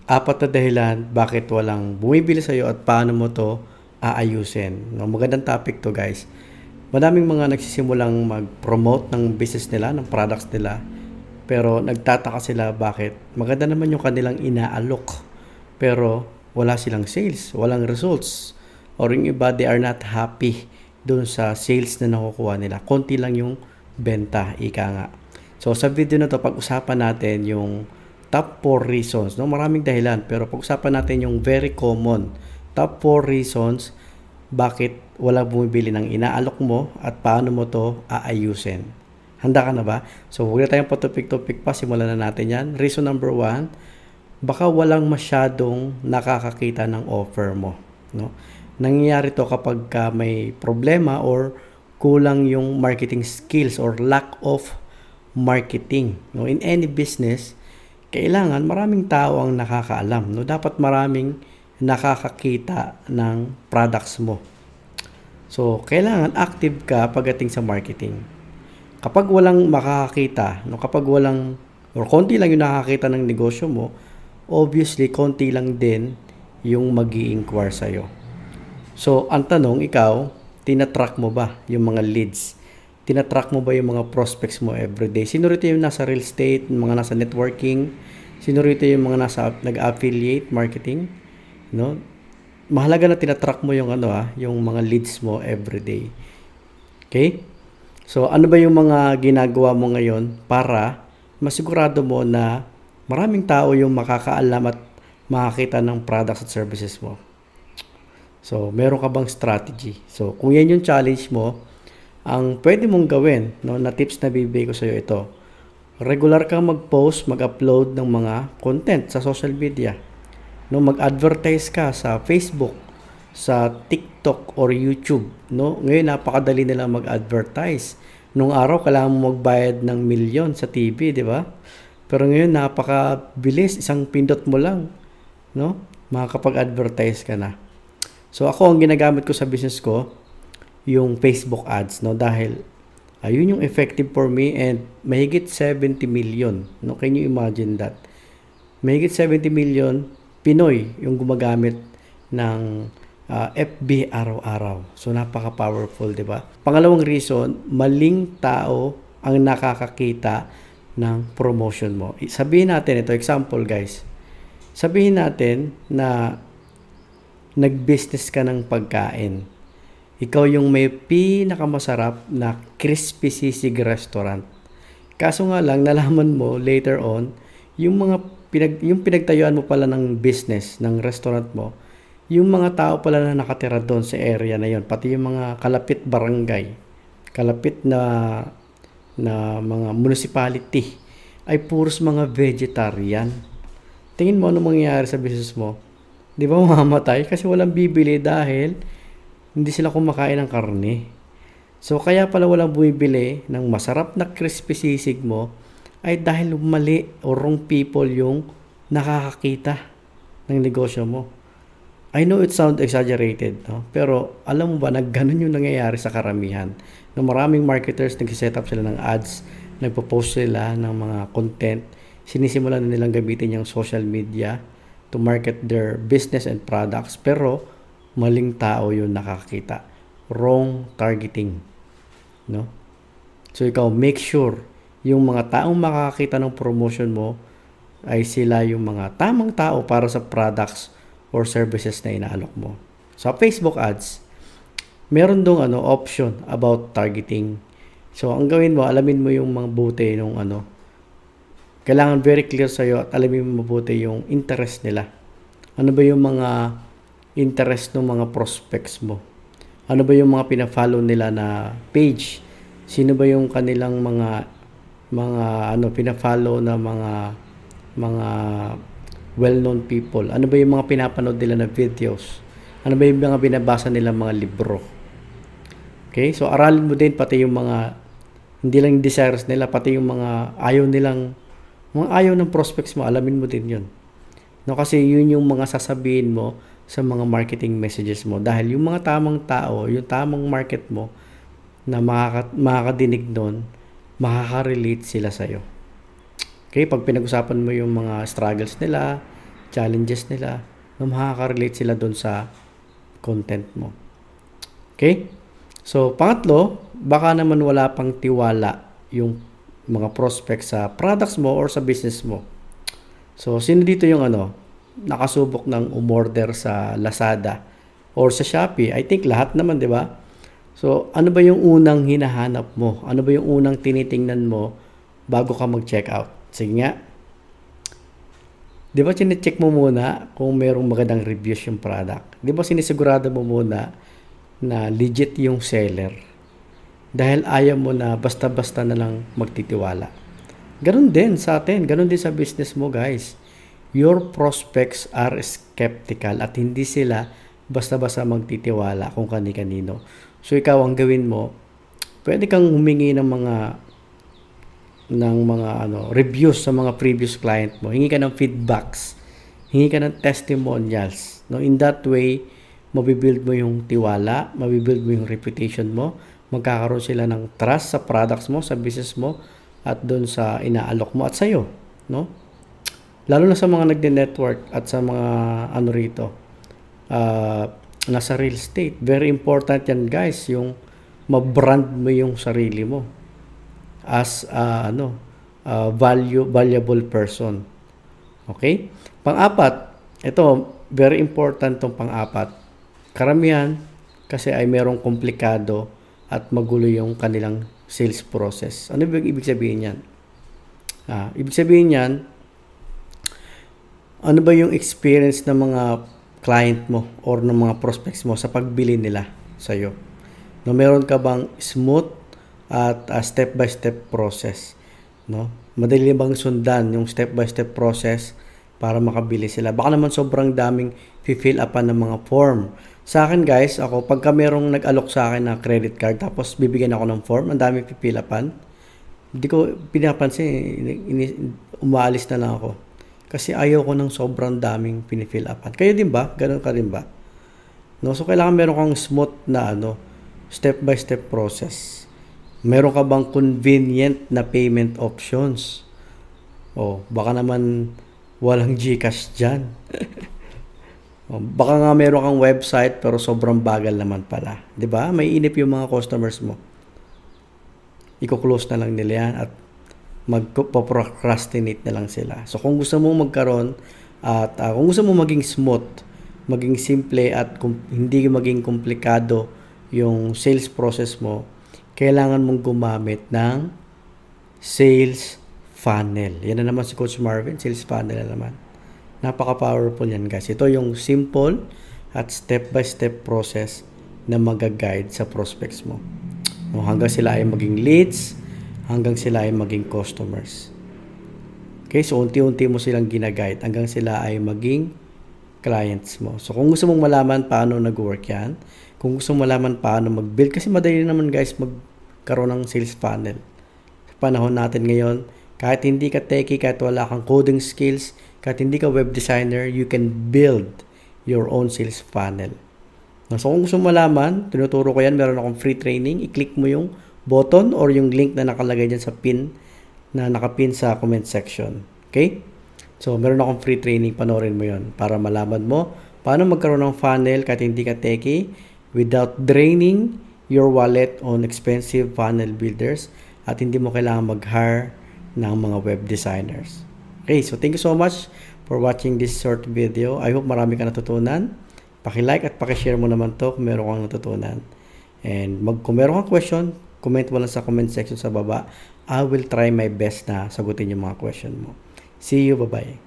Apat na dahilan bakit walang bumibili sa'yo at paano mo to aayusin. No, magandang topic to guys. Madaming mga nagsisimulang mag-promote ng business nila, ng products nila. Pero nagtataka sila bakit maganda naman yung kanilang inaalok. Pero wala silang sales, walang results. Or yung iba, they are not happy dun sa sales na nakukuha nila. Konti lang yung benta, ika nga. So sa video na to, pag-usapan natin yung top 4 reasons. No? Maraming dahilan, pero pag-usapan natin yung very common top 4 reasons bakit wala bumibili ng inaalok mo at paano mo to aayusin. Handa ka na ba? So huwag na tayong patupik-tupik pa, simulan na natin yan. Reason number 1, baka walang masyadong nakakakita ng offer mo. No? Nangyayari to kapag may problema or kulang yung marketing skills or lack of marketing. No? In any business, kailangan maraming tao ang nakakaalam. No? Dapat maraming nakakakita ng products mo. So, kailangan active ka pagdating sa marketing. Kapag walang makakakita, no? Kapag walang, or konti lang yung nakakita ng negosyo mo, obviously, konti lang din yung mag-i-inquire sa'yo. So, ang tanong, ikaw, tinatrack mo ba yung mga leads? Tinatrack mo ba yung mga prospects mo everyday? Sino rito yung nasa real estate, yung mga nasa networking? Sino rito yung mga nasa nag-affiliate marketing? No? Mahalaga na tinatrack mo yung yung mga leads mo everyday. Okay? So, ano ba yung mga ginagawa mo ngayon para masigurado mo na maraming tao yung makakaalam at makakita ng products at services mo? So, meron ka bang strategy? So, kung yan yung challenge mo, ang pwede mong gawin, no, na tips na bibigay ko sa iyo ito. Regular kang mag-post, mag-upload ng mga content sa social media. No, mag-advertise ka sa Facebook, sa TikTok or YouTube, no? Ngayon napakadali nila mag-advertise. Nung araw kailangan mo magbayad ng milyon sa TV, di ba? Pero ngayon napakabilis, isang pindot mo lang, no? Makakapag-advertise ka na. So ako ang ginagamit ko sa business ko yung Facebook ads, no, dahil ayun yung effective for me and mahigit 70 million, no. Can you imagine that? Mahigit 70 million Pinoy yung gumagamit ng FB araw-araw. So napaka-powerful, 'di ba? Pangalawang reason, maling tao ang nakakakita ng promotion mo. Sabihin natin ito, example guys. Sabihin natin na nag-business ka ng pagkain. Ikaw yung may pinakamasarap na crispy sisig restaurant. Kaso nga lang, nalaman mo later on, yung pinagtayuan mo pala ng business, ng restaurant mo, yung mga tao pala na nakatira doon sa area na yon, pati yung mga kalapit barangay, kalapit na mga municipality, ay puros mga vegetarian. Tingin mo ano mangyayari sa business mo? Di ba mamamatay? Kasi walang bibili dahil hindi sila kumakain ng karne. So, kaya pala walang bumibili ng masarap na crispy sisig mo ay dahil mali o wrong people yung nakakakita ng negosyo mo. I know it sounds exaggerated, no? Pero alam mo ba na ganun yung nangyayari sa karamihan? Na maraming marketers nag-set up sila ng ads, nagpo-post sila ng mga content, sinisimulan na nilang gamitin yung social media to market their business and products, pero maling tao yung nakakita. Wrong targeting. No? So ikaw, make sure yung mga taong makakakita ng promotion mo ay sila yung mga tamang tao para sa products or services na inaalok mo. Sa Facebook ads, meron dong option about targeting. So ang gawin mo, alamin mo yung mga buti nung kailangan very clear sa'yo at alamin mo mabuti yung interest nila. Ano ba yung mga interest ng mga prospects mo? Ano ba yung mga pina-follow nila na page? Sino ba yung kanilang mga pina-follow na mga well-known people? Ano ba yung mga pinapanood nila na videos? Ano ba yung mga binabasa nila mga libro? Okay? So aralin mo din pati yung mga hindi lang desires nila, pati yung mga ayaw ng prospects mo, alamin mo din yun. No, kasi yun yung mga sasabihin mo sa mga marketing messages mo. Dahil yung mga tamang tao, yung tamang market mo na makakadinig doon, makaka-relate sila sa'yo. Okay, pag pinag-usapan mo yung mga struggles nila, challenges nila, na makaka-relate sila doon sa content mo. Okay? So, pangatlo, baka naman wala pang tiwala yung mga prospects sa products mo or sa business mo. So, sino dito yung nakasubok ng umorder sa Lazada or sa Shopee? I think lahat naman, di ba? So, ano ba yung unang hinahanap mo? Ano ba yung unang tinitingnan mo bago ka mag-check out? Sige nga. Di ba chinecheck mo muna kung merong magandang reviews yung product? Di ba sinisigurado mo muna na legit yung seller? Dahil ayaw mo na basta-basta na lang magtitiwala. Ganun din sa atin. Ganun din sa business mo, guys. Your prospects are skeptical at hindi sila basta-basta magtitiwala kung kani-kanino. So, ikaw ang gawin mo, pwede kang humingi ng mga reviews sa mga previous client mo. Hingi ka ng feedbacks. Hingi ka ng testimonials. No? In that way, mabibuild mo yung tiwala, mabibuild mo yung reputation mo, magkakaroon sila ng trust sa products mo, sa business mo, at doon sa inaalok mo at sa'yo. No? Lalo na sa mga nagde-network at sa mga nasa real estate. Very important yan, guys, yung ma-brand mo yung sarili mo as valuable person. Okay? Pang-apat, ito, very important tong pang-apat. Karamihan kasi ay merong komplikado at magulo yung kanilang sales process. Ano ibig sabihin yan? Ibig sabihin yan, ano ba yung experience ng mga client mo or ng mga prospects mo sa pagbili nila sa'yo? No, meron ka bang smooth at step-by-step process? No? Madali bang sundan yung step-by-step process para makabili sila? Baka naman sobrang daming fill upan ng mga form. Sa akin, guys, pagka merong nag-alok sa akin na credit card tapos bibigyan ako ng form, ang daming fill upan, hindi ko pinapansin, umaalis na lang ako. Kasi ayaw ko ng sobrang daming pinifill upan. Kayo din ba? Ganun ka rin ba? No? So, kailangan meron kang smooth na step-by-step process. Meron ka bang convenient na payment options? Baka naman walang GCash dyan. Baka nga meron kang website pero sobrang bagal naman pala. 'Di ba? May inip yung mga customers mo. Iko-close na lang nila yan at magpo-procrastinate na lang sila. So kung gusto mong magkaroon at kung gusto mong maging smooth, maging simple at hindi maging komplikado yung sales process mo, kailangan mong gumamit ng sales funnel. Yan na naman si Coach Marvin, sales funnel na naman. Napaka-powerful yan, guys. Ito yung simple at step-by-step process na mag-guide sa prospects mo. Hanggang sila ay maging leads, hanggang sila ay maging customers. Okay, so unti-unti mo silang gina-guide hanggang sila ay maging clients mo. So kung gusto mong malaman paano nag-work yan, kung gusto mong malaman paano mag-build, kasi madali naman, guys, magkaroon ng sales funnel. Sa panahon natin ngayon, kahit hindi ka techie, kahit wala kang coding skills, kahit hindi ka web designer, you can build your own sales funnel. So kung gusto mo malaman, tinuturo ko yan, meron akong free training. I-click mo yung button or yung link na nakalagay dyan sa pin, na nakapin sa comment section. Okay? So meron akong free training, panoorin mo yon para malaman mo paano magkaroon ng funnel kahit hindi ka techie without draining your wallet on expensive funnel builders at hindi mo kailangan mag-hire ng mga web designers. Okay, so thank you so much for watching this short video. I hope marami ka natutunan. Paki-like at paki-share mo naman to kung meron kang natutunan. And kung meron kang question, comment mo lang sa comment section sa baba. I will try my best na sagutin yung mga question mo. See you, bye-bye.